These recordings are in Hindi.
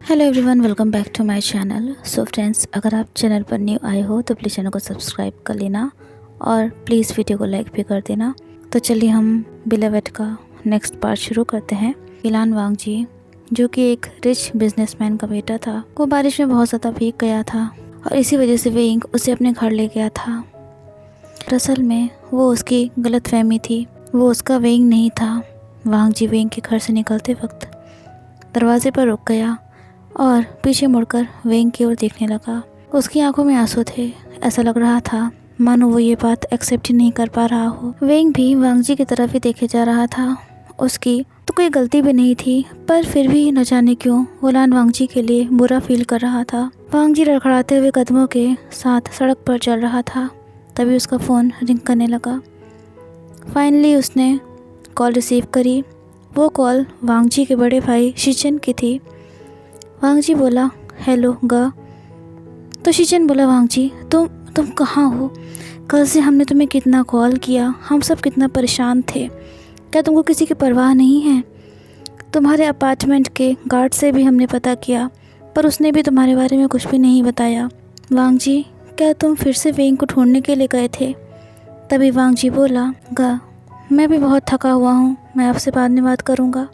Hello everyone, welcome back to my channel. So friends, अगर आप चैनल पर न्यू आए हो तो प्लीज़ चैनल को सब्सक्राइब कर लेना और प्लीज़ वीडियो को लाइक भी कर देना। तो चलिए हम बिलीवेट का नेक्स्ट पार्ट शुरू करते हैं। इलान वांगजी, जो कि एक रिच बिजनेसमैन का बेटा था, वो बारिश में बहुत ज़्यादा भीग गया था और इसी वजह से वेइंग उसे अपने घर ले गया था। दरअसल में वो उसकी गलतफहमी थी, वो उसका वेइंग नहीं था। वांगजी वेइंग के घर से निकलते वक्त दरवाजे पर रुक गया और पीछे मुड़कर वेइंग की ओर देखने लगा। उसकी आंखों में आंसू थे। ऐसा लग रहा था मानो वो ये बात एक्सेप्ट ही नहीं कर पा रहा हो। वेइंग भी वांगजी की तरफ ही देखे जा रहा था। उसकी तो कोई गलती भी नहीं थी, पर फिर भी न जाने क्यों वो इलान वांगजी के लिए बुरा फील कर रहा था। वांगजी लड़खड़ाते हुए कदमों के साथ सड़क पर चल रहा था। तभी उसका फ़ोन रिंग करने लगा। फाइनली उसने कॉल रिसीव करी। वो कॉल वांगजी के बड़े भाई शिचन की थी। वांगजी बोला, हेलो गा। तो शिचन बोला, वांगजी तुम कहाँ हो? कल से हमने तुम्हें कितना कॉल किया, हम सब कितना परेशान थे। क्या तुमको किसी की परवाह नहीं है? तुम्हारे अपार्टमेंट के गार्ड से भी हमने पता किया, पर उसने भी तुम्हारे बारे में कुछ भी नहीं बताया। वांगजी, क्या तुम फिर से वेइंग को ढूंढने के लिए गए थे? तभी वांगजी बोला, गा मैं भी बहुत थका हुआ हूँ, मैं आपसे बाद में बात करूँगा।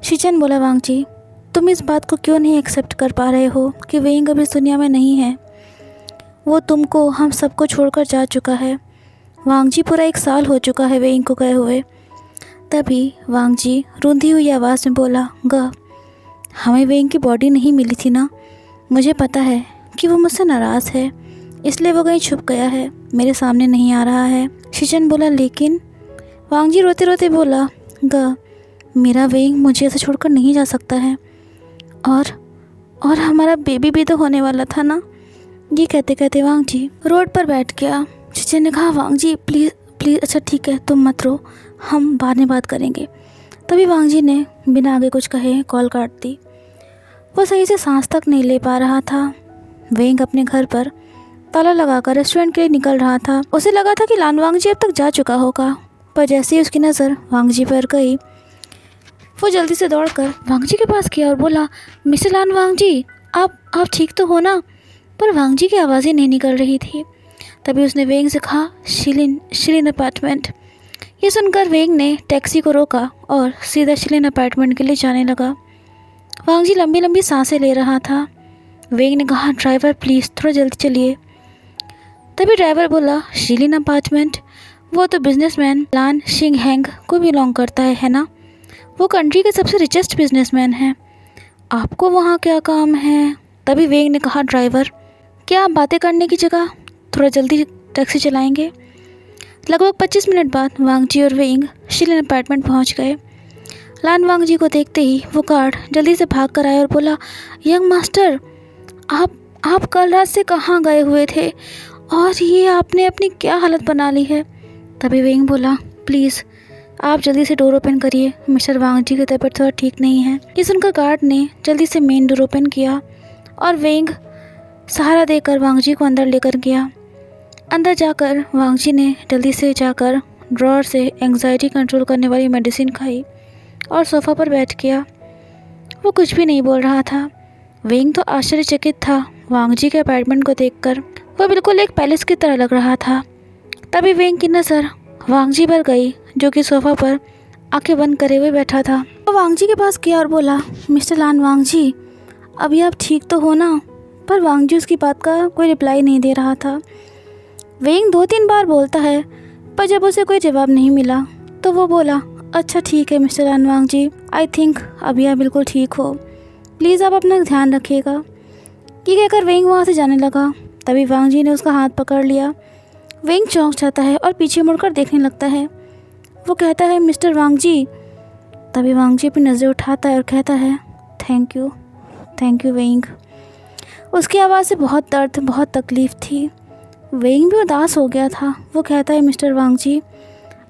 शिचन बोला, वांगजी तुम इस बात को क्यों नहीं एक्सेप्ट कर पा रहे हो कि वेइंग अभी इस दुनिया में नहीं है? वो तुमको, हम सबको छोड़कर जा चुका है। वांगजी, पूरा 1 साल हो चुका है वेइंग को गए हुए। तभी वांगजी रूंधी हुई आवाज़ में बोला, ग हमें वेइंग की बॉडी नहीं मिली थी ना। मुझे पता है कि वो मुझसे नाराज़ है, इसलिए वो कहीं छुप गया है, मेरे सामने नहीं आ रहा है। शिचन बोला, लेकिन वांगजी रोते रोते बोला, ग मेरा वेइंग मुझे ऐसे छोड़कर नहीं जा सकता है, और हमारा बेबी भी तो होने वाला था ना। ये कहते कहते वांगजी रोड पर बैठ गया। शिचन ने कहा, वांगजी प्लीज़ प्लीज़, अच्छा ठीक है तुम मत रो, हम बाद में बात करेंगे। तभी वांगजी ने बिना आगे कुछ कहे कॉल काट दी। वो सही से सांस तक नहीं ले पा रहा था। वेइंग अपने घर पर ताला लगाकर रेस्टोरेंट के लिए निकल रहा था। उसे लगा था कि इलान वांगजी अब तक जा चुका होगा, पर जैसे ही उसकी नज़र वांगजी पर गई, वो जल्दी से दौड़कर वांगजी के पास गया और बोला, मिस्टर इलान वांगजी, आप ठीक तो हो ना? पर वांगजी की आवाज़ ही नहीं निकल रही थी। तभी उसने वेइंग से कहा, शिलिन अपार्टमेंट। ये सुनकर वेइंग ने टैक्सी को रोका और सीधा शिलिन अपार्टमेंट के लिए जाने लगा। वांगजी लंबी लंबी सांसें ले रहा था। वेइंग ने कहा, ड्राइवर प्लीज़ थोड़ा जल्दी चलिए। तभी ड्राइवर बोला, शिलिन अपार्टमेंट, वो तो बिजनेसमैन लान शिंगहेंग को बिलोंग करता है ना? वो कंट्री के सबसे रिचेस्ट बिजनेसमैन हैं। आपको वहाँ क्या काम है? तभी वेइंग ने कहा, ड्राइवर क्या आप बातें करने की जगह थोड़ा जल्दी टैक्सी चलाएंगे? लगभग 25 मिनट बाद वांगजी और वेइंग शिलिन अपार्टमेंट पहुँच गए। लान वांगजी को देखते ही वो गार्ड जल्दी से भाग कर आया और बोला, यंग मास्टर, आप कल रात से कहाँ गए हुए थे और ये आपने अपनी क्या हालत बना ली है? तभी वेइंग बोला, प्लीज़ आप जल्दी से डोर ओपन करिए, मिस्टर वांगजी की तबीयत थोड़ा ठीक नहीं है। ये सुनकर गार्ड ने जल्दी से मेन डोर ओपन किया और वेइंग सहारा देकर वांगजी को अंदर लेकर गया। अंदर जाकर वांगजी ने जल्दी से जाकर ड्रॉअर से एंग्जाइटी कंट्रोल करने वाली मेडिसिन खाई और सोफ़ा पर बैठ गया। वो कुछ भी नहीं बोल रहा था। वेइंग तो आश्चर्यचकित था वांगजी के अपार्टमेंट को देखकर। वह बिल्कुल एक पैलेस की तरह लग रहा था। तभी वेइंग की नज़र वांगजी पर गई, जो कि सोफ़ा पर आंखें बंद करे हुए बैठा था। वो वांगजी के पास गया और बोला, मिस्टर लान वांगजी, अभी आप ठीक तो हो ना? पर वांगजी उसकी बात का कोई रिप्लाई नहीं दे रहा था। वेइंग 2-3 बार बोलता है, पर जब उसे कोई जवाब नहीं मिला तो वो बोला, अच्छा ठीक है मिस्टर लान वांगजी, आई थिंक अभी आप बिल्कुल ठीक हो, प्लीज़ आप अपना ध्यान रखिएगा। ये कहकर वेइंग वहाँ से जाने लगा। तभी वांगजी ने उसका हाथ पकड़ लिया। वेइंग चौंक जाता है और पीछे मुड़कर देखने लगता है। वो कहता है, मिस्टर वांगजी। तभी वांगजी अपनी नज़रें उठाता है और कहता है, थैंक यू वेइंग। उसकी आवाज़ से बहुत दर्द, बहुत तकलीफ़ थी। वेइंग भी उदास हो गया था। वो कहता है, मिस्टर वांगजी,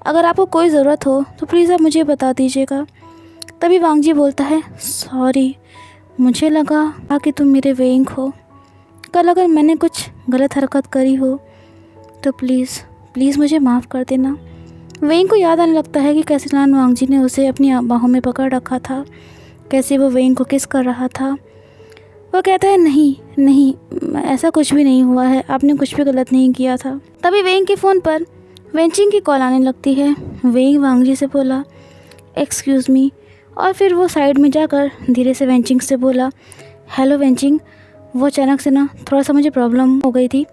अगर आपको कोई ज़रूरत हो तो प्लीज़ आप मुझे बता दीजिएगा। तभी वांगजी बोलता है, सॉरी, मुझे लगा कि तुम मेरे वेइंग हो। कल अगर मैंने कुछ गलत हरकत करी हो तो प्लीज़ मुझे माफ़ कर देना। वेइंग को याद आने लगता है कि कैसे इलान वांगजी ने उसे अपनी बाहों में पकड़ रखा था, कैसे वो वेइंग को किस कर रहा था। वो कहता है नहीं नहीं, ऐसा कुछ भी नहीं हुआ है, आपने कुछ भी गलत नहीं किया था। तभी वेंग के फ़ोन पर वेंचिंग की कॉल आने लगती है। वेंग वांगजी से बोला एक्सक्यूज़ मी, और फिर वो साइड में जाकर धीरे से वेंचिंग से बोला हेलो वेंचिंग, वो अचानक से ना थोड़ा सा मुझे प्रॉब्लम हो गई थी,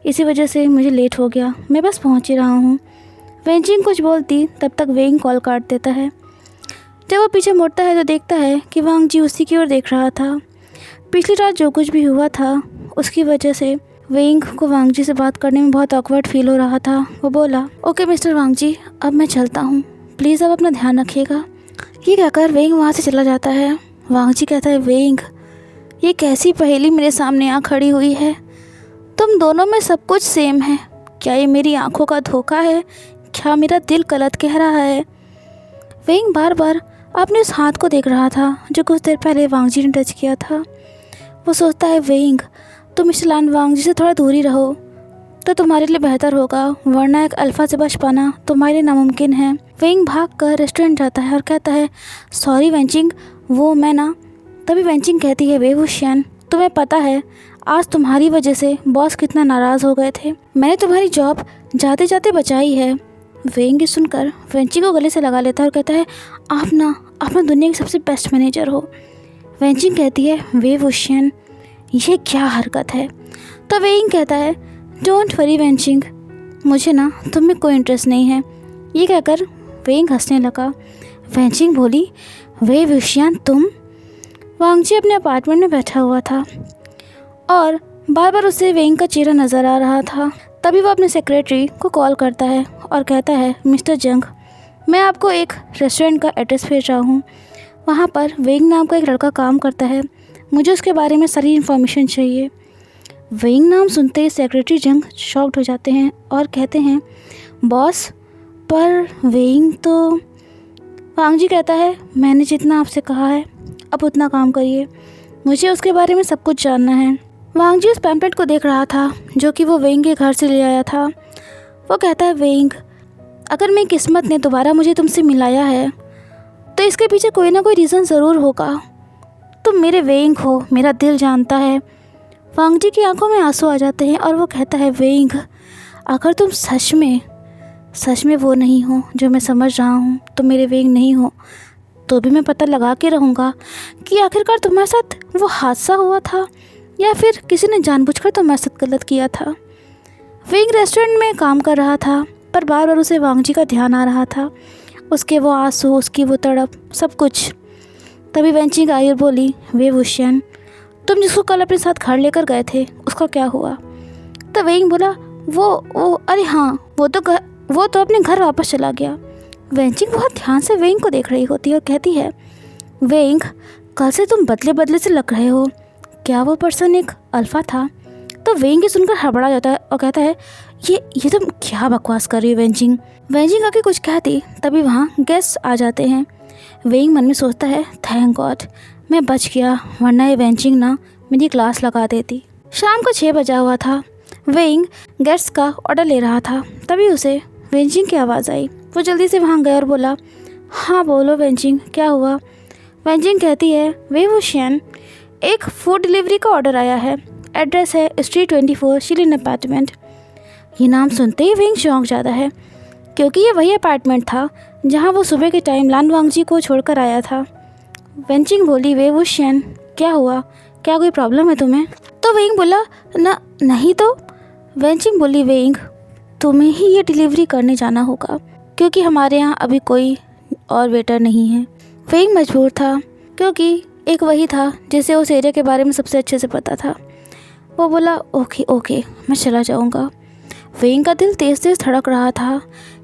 इसी वजह से मुझे लेट हो गया, मैं बस पहुंच ही रहा हूँ। वेंचिंग कुछ बोलती तब तक वेंग कॉल काट देता है। जब वो पीछे मुड़ता है तो देखता है कि वांगजी उसी की ओर देख रहा था। पिछली रात जो कुछ भी हुआ था उसकी वजह से वेंग को वांगजी से बात करने में बहुत ऑकवर्ड फील हो रहा था। वो बोला ओके मिस्टर वांगजी, अब मैं चलता हूँ, प्लीज़ आप अपना ध्यान रखिएगा। ये कहकर वेंग वहाँ से चला जाता है। वांगजी कहता है वेंग, ये कैसी पहेली मेरे सामने आ खड़ी हुई है, तुम दोनों में सब कुछ सेम है, क्या ये मेरी आंखों का धोखा है, क्या मेरा दिल गलत कह रहा है। वेंग बार बार अपने उस हाथ को देख रहा था जो कुछ देर पहले वांगजी ने टच किया था। वो सोचता है वेंग, तुम मिस्टर लान वांगजी से थोड़ा दूरी रहो तो तुम्हारे लिए बेहतर होगा, वरना एक अल्फा से बच पाना तुम्हारे लिए नामुमकिन है। वेंग भाग कर रेस्टोरेंट जाता है और कहता है सॉरी वेंचिंग, वो मैं ना। तभी वेंचिंग कहती है वेवुशियन, तुम्हें पता है आज तुम्हारी वजह से बॉस कितना नाराज़ हो गए थे, मैंने तुम्हारी जॉब जाते जाते बचाई है। वेंग ये सुनकर वेंचिंग को गले से लगा लेता है और कहता है आप ना दुनिया की सबसे बेस्ट मैनेजर हो। वेंचिंग कहती है वेवुशियन, ये क्या हरकत है। तो वेंग कहता है डोंट वरी वेंचिंग, मुझे ना तुम में कोई इंटरेस्ट नहीं है। ये कहकर वेंग हंसने लगा। वेंचिंग बोली वेवुशियन तुम। वांगजी अपने अपार्टमेंट में बैठा हुआ था और बार बार उसे वेंग का चेहरा नज़र आ रहा था। तभी वो अपने सेक्रेटरी को कॉल करता है और कहता है मिस्टर जंग, मैं आपको एक रेस्टोरेंट का एड्रेस भेज रहा हूँ, वहाँ पर वेंग नाम का एक लड़का काम करता है, मुझे उसके बारे में सारी इन्फॉर्मेशन चाहिए। वेंग नाम सुनते ही सेक्रेटरी जंग शॉक्ड हो जाते हैं और कहते हैं बॉस, पर वेंग तो। वांगजी कहता है मैंने जितना आपसे कहा है अब उतना काम करिए, मुझे उसके बारे में सब कुछ जानना है। वांगजी उस पैम्पलेट को देख रहा था जो कि वो वेंग के घर से ले आया था। वो कहता है वेंग, अगर मेरी किस्मत ने दोबारा मुझे तुमसे मिलाया है तो इसके पीछे कोई ना कोई रीज़न ज़रूर होगा, तुम मेरे वेंग हो, मेरा दिल जानता है। वांगजी की आंखों में आंसू आ जाते हैं और वो कहता है वेंग, अगर तुम सच में वो नहीं हो जो मैं समझ रहा हूँ, तो मेरे वेंग नहीं हो, तो भी मैं पता लगा के रहूँगा कि आखिरकार तुम्हारे साथ वो हादसा हुआ था या फिर किसी ने जानबूझकर तुम्हारे साथ गलत किया था। वेंग रेस्टोरेंट में काम कर रहा था पर बार बार उसे वांगजी का ध्यान आ रहा था, उसके वो आंसू, उसकी वो तड़प, सब कुछ। तभी वेंचिंग आई और बोली वेवुशियन, तुम जिसको कल अपने साथ घर लेकर गए थे उसका क्या हुआ। तो वेंग बोला वो अरे हाँ, वो तो अपने घर वापस चला गया। वेंचिंग बहुत ध्यान से वेंग को देख रही होती है और कहती है वेंग, कल से तुम बदले बदले से लग रहे हो, क्या वो पर्सन एक अल्फा था। तो वेंग सुनकर हड़बड़ा जाता है और कहता है ये तुम क्या बकवास कर रही हो वेंचिंग। वेंचिंग आके कुछ कहती तभी वहाँ गेस्ट आ जाते हैं। वेंग मन में सोचता है थैंक गॉड मैं बच गया, वरना ये वेंचिंग ना मेरी क्लास लगा देती। शाम को 6 बजा हुआ था। वेंग गेट्स का ऑर्डर ले रहा था, तभी उसे वेंचिंग की आवाज़ आई। वो जल्दी से वहाँ गया और बोला हाँ बोलो वेंचिंग, क्या हुआ। वेंचिंग कहती है वेवुशियन, एक फूड डिलीवरी का ऑर्डर आया है, एड्रेस है स्ट्रीट 24 शिलिन अपार्टमेंट। ये नाम सुनते ही वेंग चौंक जाता है क्योंकि ये वही अपार्टमेंट था जहाँ वो सुबह के टाइम लान वांगजी को छोड़कर आया था। वेंचिंग बोली वेवुशियन, क्या हुआ, क्या कोई प्रॉब्लम है तुम्हें। तो वेंग बोला नहीं तो। वेंचिंग बोली वेंग, तुम्हें ही ये डिलीवरी करने जाना होगा क्योंकि हमारे यहाँ अभी कोई और वेटर नहीं है। वेंग मजबूर था क्योंकि एक वही था जिसे उस एरिया के बारे में सबसे अच्छे से पता था। वो बोला ओके मैं चला जाऊँगा। वेंग का दिल तेज़ तेज़ धड़क रहा था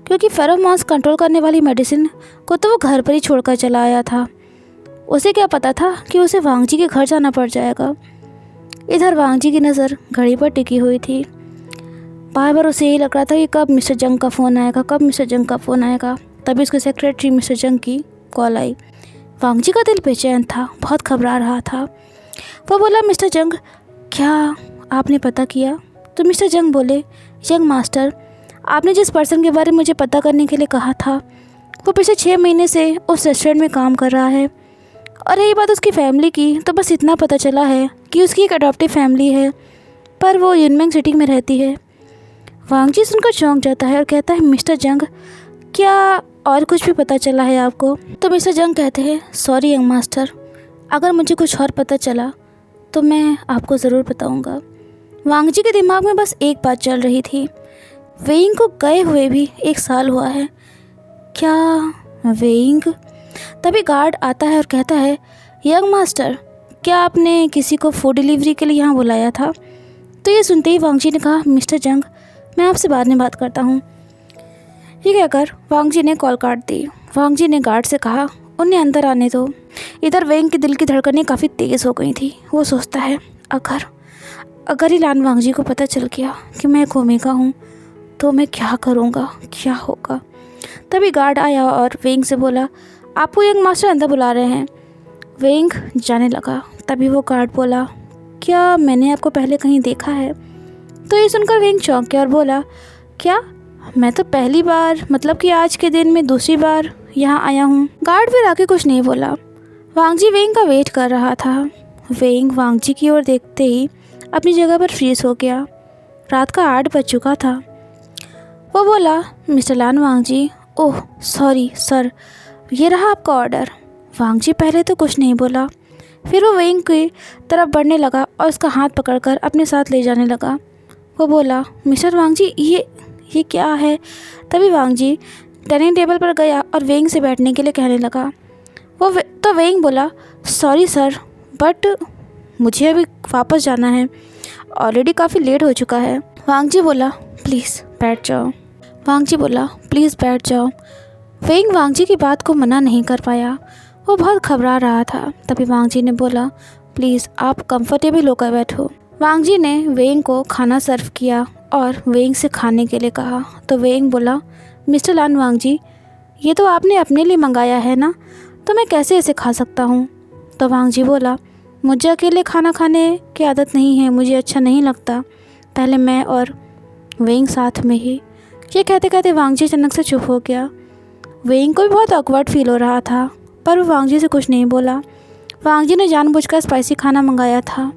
क्योंकि फेरोमोन्स कंट्रोल करने वाली मेडिसिन को तो वो घर पर ही छोड़कर चला आया था। उसे क्या पता था कि उसे वांगजी के घर जाना पड़ जाएगा। इधर वांगजी की नज़र घड़ी पर टिकी हुई थी। बार बार उसे यही लग रहा था कि कब मिस्टर जंग का फ़ोन आएगा। तभी उसके सेक्रेटरी मिस्टर जंग की कॉल आई। वांगजी का दिल बेचैन था, बहुत घबरा रहा था। वो बोला मिस्टर जंग, क्या आपने पता किया। तो मिस्टर जंग बोले यंग मास्टर, आपने जिस पर्सन के बारे में मुझे पता करने के लिए कहा था वो पिछले 6 महीने से उस रेस्टोरेंट में काम कर रहा है। और यही बात उसकी फैमिली की, तो बस इतना पता चला है कि उसकी एक अडॉप्टिव फैमिली है, पर वो युनमेंग सिटी में रहती है। वांग जी सुनकर चौंक जाता है और कहता है, मिस्टर जंग, क्या और कुछ भी पता चला है आपको? तो मिस्टर जंग कहते हैं, सॉरी यंग मास्टर, अगर मुझे कुछ और पता चला तो मैं आपको ज़रूर बताऊंगा। वांग जी के दिमाग में बस एक बात चल रही थी, वेइंग को गए हुए भी 1 साल हुआ है। क्या वेइंग? तभी गार्ड आता है और कहता है, यंग मास्टर, क्या आपने किसी को फूड डिलीवरी के लिए यहाँ बुलाया था? तो ये सुनते ही वांग जी ने कहा, मिस्टर जंग, मैं आपसे बाद में बात करता हूँ। ये कहकर वांग जी ने कॉल काट दी। वांग जी ने गार्ड से कहा, उन्हें अंदर आने दो। इधर वेइंग के दिल की धड़कनें काफ़ी तेज़ हो गई थी। वो सोचता है, अगर ही लान वांग जी को पता चल गया कि मैं एक ओमेगा हूँ तो मैं क्या करूँगा, क्या होगा? तभी गार्ड आया और वेइंग से बोला, आपको यंग मास्टर अंदर बुला रहे हैं। वेइंग जाने लगा। तभी वो गार्ड बोला, क्या मैंने आपको पहले कहीं देखा है? तो ये सुनकर वेइंग चौंक गया और बोला, क्या? मैं तो पहली बार, मतलब कि आज के दिन में दूसरी बार यहाँ आया हूँ। गार्ड फिर आके कुछ नहीं बोला। वांग जी वेइंग का वेट कर रहा था। वेइंग वांग जी की ओर देखते ही अपनी जगह पर फ्रीज हो गया। रात का 8 बज चुका था। वो बोला, मिस्टर लान वांग जी, ओह सॉरी सर, ये रहा आपका ऑर्डर। वांग जी पहले तो कुछ नहीं बोला, फिर वो वेइंग की तरफ बढ़ने लगा और उसका हाथ पकड़कर अपने साथ ले जाने लगा। वो बोला, मिस्टर वांग जी, ये क्या है? तभी वांग जी डाइनिंग टेबल पर गया और वेइंग से बैठने के लिए कहने लगा। तो वेइंग बोला, सॉरी सर, बट मुझे अभी वापस जाना है, ऑलरेडी काफ़ी लेट हो चुका है। वांग जी बोला, प्लीज़ बैठ जाओ। वांग जी बोला, प्लीज़ बैठ जाओ। वेइंग वांग जी की बात को मना नहीं कर पाया, वो बहुत घबरा रहा था। तभी वांग जी ने बोला, प्लीज़ आप कंफर्टेबल होकर बैठो। वांग जी ने वेइंग को खाना सर्व किया और वेइंग से खाने के लिए कहा। तो वेइंग बोला, मिस्टर लान वांग जी, ये तो आपने अपने लिए मंगाया है ना, तो मैं कैसे इसे खा सकता हूँ? तो वांग जी बोला, मुझे अकेले खाना खाने की आदत नहीं है, मुझे अच्छा नहीं लगता, पहले मैं और वेइंग साथ में ही। ये कहते कहते वांग जी अचानक से चुप हो गया। वेइंग को भी बहुत ऑकवर्ड फील हो रहा था, पर वो वांग जी से कुछ नहीं बोला। वांग जी ने जानबूझकर स्पाइसी खाना मंगाया था।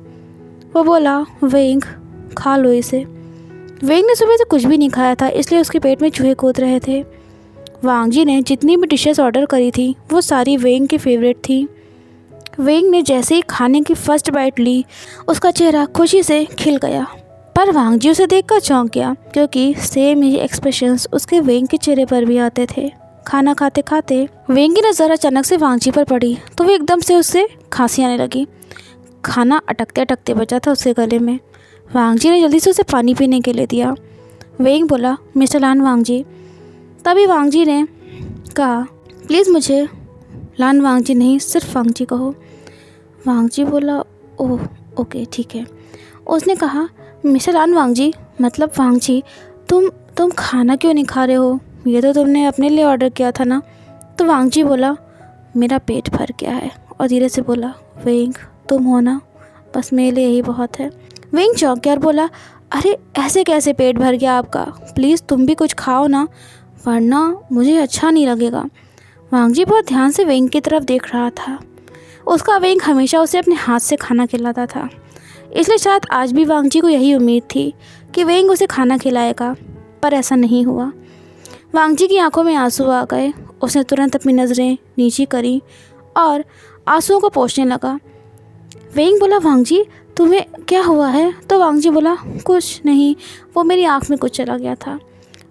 वो बोला, वेइंग खा लो इसे। वेइंग ने सुबह से कुछ भी नहीं खाया था, इसलिए उसके पेट में चूहे कूद रहे थे। वांग जी ने जितनी भी डिशेस ऑर्डर करी थी वो सारी वेइंग की फेवरेट थी। वेइंग ने जैसे ही खाने की फर्स्ट बाइट ली, उसका चेहरा खुशी से खिल गया। पर वांग जी उसे देखकर चौंक गया, क्योंकि सेम ही एक्सप्रेशंस उसके वेइंग के चेहरे पर भी आते थे। खाना खाते खाते वेइंग की नज़र अचानक से वांग जी पर पड़ी, तो वो एकदम से उससे खांसी आने लगी। खाना अटकते अटकते बचा था उसके गले में। वांग जी ने जल्दी से उसे पानी पीने के लिए दिया। वेइंग बोला, मिस्टर लान वांग जी। तभी वांग जी ने कहा, प्लीज़ मुझे लान वांग जी नहीं, सिर्फ वांग जी कहो। वांग जी बोला, ओह ओके ठीक है। उसने कहा, मिस्टर लान वांग जी, मतलब वांग जी, तुम खाना क्यों नहीं खा रहे हो? ये तो तुमने अपने लिए ऑर्डर किया था ना? तो वांग जी बोला, मेरा पेट भर गया है, और धीरे से बोला, वेइंग तुम हो ना, बस मेरे लिए यही बहुत है। वेइंग चौंक गया और बोला, अरे ऐसे कैसे पेट भर गया आपका? प्लीज़ तुम भी कुछ खाओ ना, वरना मुझे अच्छा नहीं लगेगा। वांग जी बहुत ध्यान से वेइंग की तरफ देख रहा था। उसका वेइंग हमेशा उसे अपने हाथ से खाना खिलाता था, इसलिए शायद आज भी वांग जी को यही उम्मीद थी कि वेइंग उसे खाना खिलाएगा, पर ऐसा नहीं हुआ। वांग जी की आंखों में आंसू आ गए। उसने तुरंत अपनी नज़रें नीची करी और आंसुओं को पोंछने लगा। वेइंग बोला, वांग जी तुम्हें क्या हुआ है? तो वांग जी बोला, कुछ नहीं, वो मेरी आँख में कुछ चला गया था।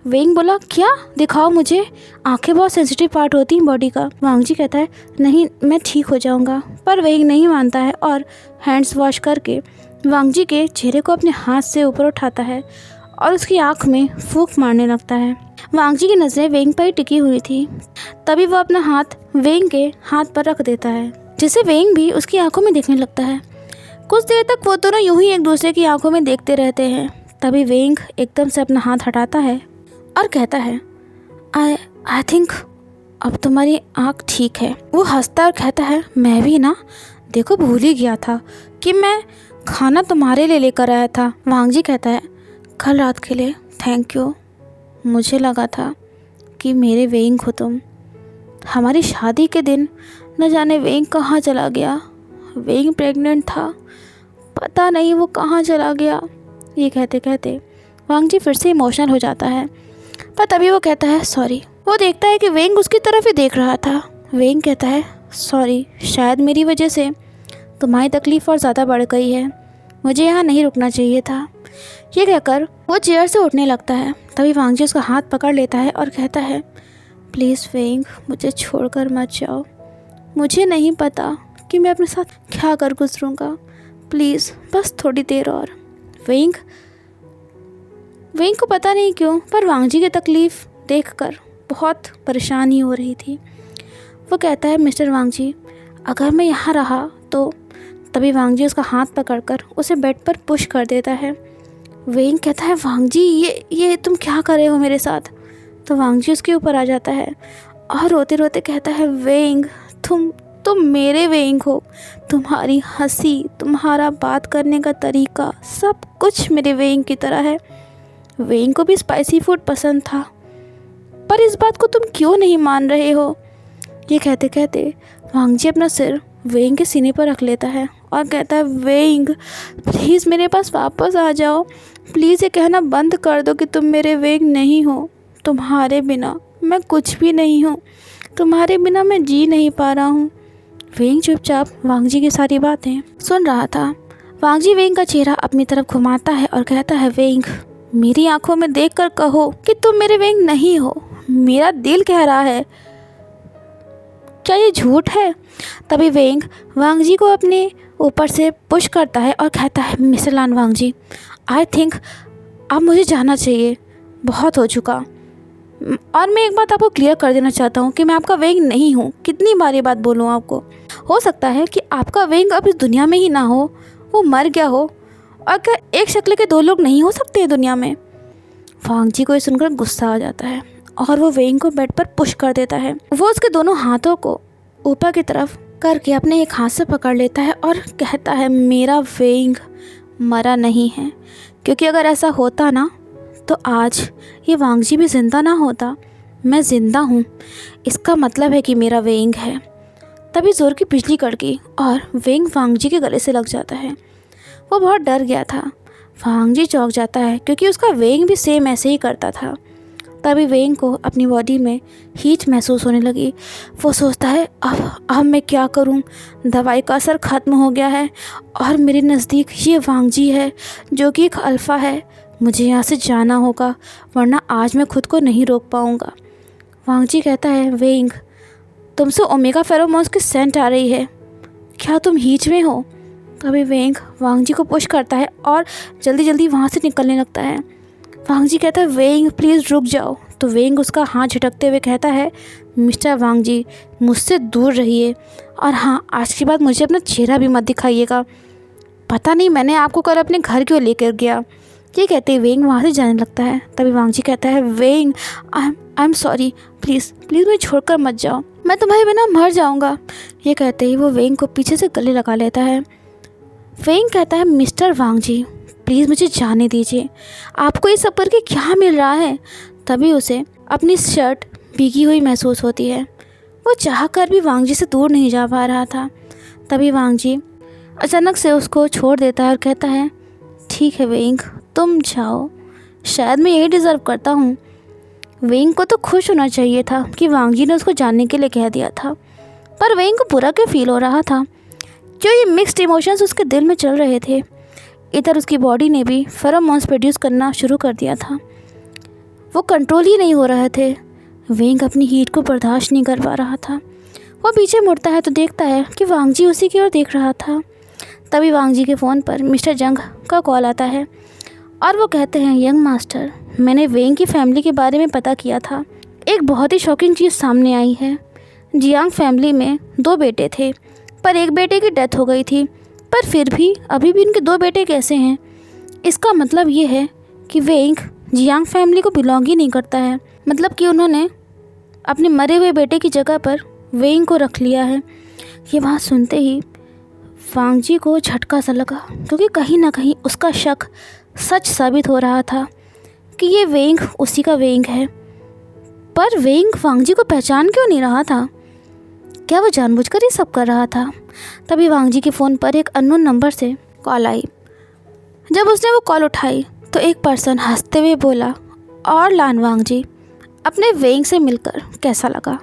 वेइंग बोला, क्या? दिखाओ मुझे। आंखें बहुत सेंसिटिव पार्ट होती हैं बॉडी का। वांग जी कहता है, नहीं मैं ठीक हो जाऊंगा। पर वेइंग नहीं मानता है और हैंड्स वॉश करके वांग जी के चेहरे को अपने हाथ से ऊपर उठाता है और उसकी आंख में फूंक मारने लगता है। वांग जी की नज़रें वेइंग पर ही टिकी हुई थी। तभी वो अपना हाथ वेइंग के हाथ पर रख देता है, जिससे वेइंग भी उसकी आंखों में देखने लगता है। कुछ देर तक वो दोनों यूं ही एक दूसरे की आंखों में देखते रहते हैं। तभी वेइंग एकदम से अपना हाथ हटाता है और कहता है, आई थिंक अब तुम्हारी आँख ठीक है। वो हंसता और कहता है, मैं भी ना, देखो भूल ही गया था कि मैं खाना तुम्हारे लिए लेकर आया था। वांग जी कहता है, कल रात के लिए थैंक यू। मुझे लगा था कि मेरे वेइंग हो तुम। हमारी शादी के दिन न जाने वेइंग कहाँ चला गया। वेइंग प्रेग्नेंट था, पता नहीं वो कहाँ चला गया। ये कहते कहते वांग जी फिर से इमोशनल हो जाता है, पर तभी वो कहता है सॉरी। वो देखता है कि वेंग उसकी तरफ ही देख रहा था। वेंग कहता है सॉरी, शायद मेरी वजह से तुम्हारी तकलीफ़ और ज़्यादा बढ़ गई है, मुझे यहाँ नहीं रुकना चाहिए था। ये कहकर वो चेयर से उठने लगता है। तभी वांग जी उसका हाथ पकड़ लेता है और कहता है प्लीज़ वेंग, मुझे छोड़कर मत जाओ। मुझे नहीं पता कि मैं अपने साथ क्या कर गुजरूँगा, प्लीज़ बस थोड़ी देर और। वेंग को पता नहीं क्यों पर वांग जी की तकलीफ़ देखकर बहुत परेशानी हो रही थी। वो कहता है मिस्टर वांग जी, अगर मैं यहाँ रहा तो। तभी वांग जी उसका हाथ पकड़कर उसे बेड पर पुश कर देता है। वेंग कहता है वांग जी ये तुम क्या कर रहे हो मेरे साथ। तो वांग जी उसके ऊपर आ जाता है और रोते रोते कहता है वेंग, तुम मेरे वेंग हो। तुम्हारी हंसी, तुम्हारा बात करने का तरीका, सब कुछ मेरे वेंग की तरह है। वेंग को भी स्पाइसी फूड पसंद था, पर इस बात को तुम क्यों नहीं मान रहे हो। ये कहते कहते वांग जी अपना सिर वेंग के सीने पर रख लेता है और कहता है वेंग, प्लीज़ मेरे पास वापस आ जाओ। प्लीज़ ये कहना बंद कर दो कि तुम मेरे वेंग नहीं हो। तुम्हारे बिना मैं कुछ भी नहीं हूँ, तुम्हारे बिना मैं जी नहीं पा रहा हूँ। वेंग चुपचाप वांग जी की सारी बातें सुन रहा था। वांग जी वेंग का चेहरा अपनी तरफ घुमाता है और कहता है वेंग, मेरी आंखों में देखकर कहो कि तुम मेरे वेंग नहीं हो। मेरा दिल कह रहा है, क्या ये झूठ है। तभी वेंग वांग जी को अपने ऊपर से पुश करता है और कहता है mister lawn Wang ji, I think अब मुझे जाना चाहिए, बहुत हो चुका। और मैं एक बात आपको क्लियर कर देना चाहता हूँ कि मैं आपका वेंग नहीं हूँ। कितनी बार ये बात बोलूँ आपको। हो सकता है कि आपका वेंग अब इस दुनिया में ही ना हो, वो मर गया हो। और क्या एक शक्ल के दो लोग नहीं हो सकते दुनिया में। वांग जी को ये सुनकर गुस्सा आ जाता है और वो वेंग को बेड पर पुश कर देता है। वो उसके दोनों हाथों को ऊपर की तरफ करके अपने एक हाथ से पकड़ लेता है और कहता है मेरा वेंग मरा नहीं है, क्योंकि अगर ऐसा होता ना तो आज ये वांग जी भी ज़िंदा ना होता। मैं ज़िंदा हूँ, इसका मतलब है कि मेरा वेंग है। तभी ज़ोर की बिजली कड़की और वेंग वांग जी के गले से लग जाता है। वो बहुत डर गया था। वांग जी चौंक जाता है क्योंकि उसका वेंग भी सेम ऐसे ही करता था। तभी वेंग को अपनी बॉडी में हीट महसूस होने लगी। वो सोचता है अब मैं क्या करूं, दवाई का असर ख़त्म हो गया है और मेरे नज़दीक ये वांग जी है जो कि एक अल्फ़ा है। मुझे यहाँ से जाना होगा वरना आज मैं खुद को नहीं रोक पाऊँगा। वांग जी कहता है वेंग, तुमसे ओमेगा फेरोमोन्स की सेंट आ रही है, क्या तुम हीच में हो। तभी वेंग वांग जी को पुश करता है और जल्दी जल्दी वहाँ से निकलने लगता है। वांग जी कहता है वेंग प्लीज़ रुक जाओ। तो वेंग उसका हाथ झटकते हुए कहता है मिस्टर वांग जी, मुझसे दूर रहिए और हाँ, आज के बाद मुझे अपना चेहरा भी मत दिखाइएगा। पता नहीं मैंने आपको कल अपने घर क्यों लेकर गया। ये कहते वेंग वहाँ से जाने लगता है। तभी वांग जी कहता है वेंग आई एम सॉरी, प्लीज़ मुझे छोड़कर मत जाओ, मैं तुम्हारे बिना मर जाऊँगा। ये कहते ही वो वेंग को पीछे से गले लगा लेता है। वेंग कहता है मिस्टर वांग जी प्लीज़ मुझे जाने दीजिए, आपको ये सब करके क्या मिल रहा है। तभी उसे अपनी शर्ट भीगी हुई महसूस होती है। वो चाहकर भी वांग जी से दूर नहीं जा पा रहा था। तभी वांग जी अचानक से उसको छोड़ देता है और कहता है ठीक है वेंग, तुम जाओ, शायद मैं यही डिज़र्व करता हूँ। वेंग को तो खुश होना चाहिए था कि वांग जी ने उसको जानने के लिए कह दिया था, पर वेंग को बुरा क्यों फील हो रहा था, क्यों ये मिक्स्ड इमोशंस उसके दिल में चल रहे थे। इधर उसकी बॉडी ने भी फेरोमोन्स प्रोड्यूस करना शुरू कर दिया था, वो कंट्रोल ही नहीं हो रहे थे। वेंग अपनी हीट को बर्दाश्त नहीं कर पा रहा था। वो पीछे मुड़ता है तो देखता है कि वांग जी उसी की ओर देख रहा था। तभी वांग जी के फ़ोन पर मिस्टर जंग का कॉल आता है और वो कहते हैं यंग मास्टर, मैंने वेंग की फैमिली के बारे में पता किया था। एक बहुत ही शॉकिंग चीज़ सामने आई है। जियांग फैमिली में 2 बेटे थे, पर एक बेटे की डेथ हो गई थी, पर फिर भी अभी भी उनके 2 बेटे कैसे हैं। इसका मतलब ये है कि वेंग जियांग फैमिली को बिलोंग ही नहीं करता है, मतलब कि उन्होंने अपने मरे हुए बेटे की जगह पर वेंग को रख लिया है। ये बात सुनते ही वांग जी को झटका सा लगा, क्योंकि कहीं ना कहीं उसका शक सच साबित हो रहा था कि ये वेंग उसी का वेंग है। पर वेंग वांग जी को पहचान क्यों नहीं रहा था, क्या वो जानबूझकर ही सब कर रहा था। तभी वांग जी के फ़ोन पर एक अननोन नंबर से कॉल आई। जब उसने वो कॉल उठाई तो एक पर्सन हंसते हुए बोला, और लानवांग जी, अपने वेइंग से मिलकर कैसा लगा?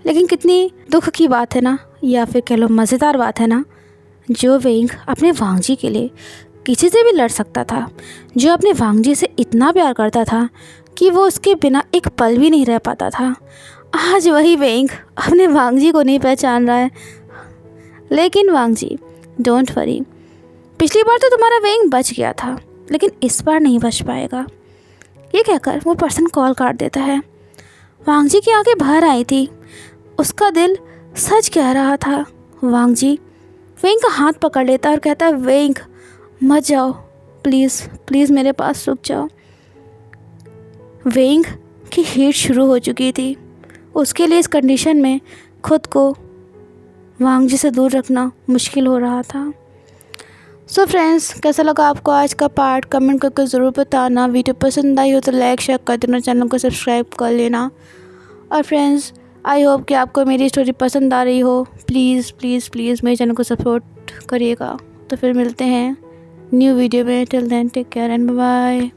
लेकिन कितनी दुख की बात है ना, या फिर कह लो मज़ेदार बात है ना, जो वेइंग अपने वांग जी के लिए किसी से भी लड़ सकता था, जो अपने वांग जी से इतना प्यार करता था कि वो उसके बिना एक पल भी नहीं रह पाता था, आज वही वेइंग अपने वांग जी को नहीं पहचान रहा है। लेकिन वांग जी, डोंट वरी, पिछली बार तो तुम्हारा वेइंग बच गया था, लेकिन इस बार नहीं बच पाएगा। ये कहकर वो पर्सन कॉल काट देता है। वांग जी की आंखें भर आई थी, उसका दिल सच कह रहा था। वांग जी वेइंग का हाथ पकड़ लेता और कहता है, वेइंग मत जाओ, प्लीज़ प्लीज़ मेरे पास रुक जाओ। वेइंग की हीट शुरू हो चुकी थी, उसके लिए इस कंडीशन में खुद को वांग जी से दूर रखना मुश्किल हो रहा था। सो फ्रेंड्स, कैसा लगा आपको आज का पार्ट? कमेंट करके ज़रूर बताना। वीडियो पसंद आई हो तो लाइक शेयर कर देना, चैनल को सब्सक्राइब कर लेना। और फ्रेंड्स, आई होप कि आपको मेरी स्टोरी पसंद आ रही हो। प्लीज़ प्लीज़ प्लीज़ मेरे चैनल को सपोर्ट करिएगा। तो फिर मिलते हैं न्यू वीडियो में। Till then take care and bye bye.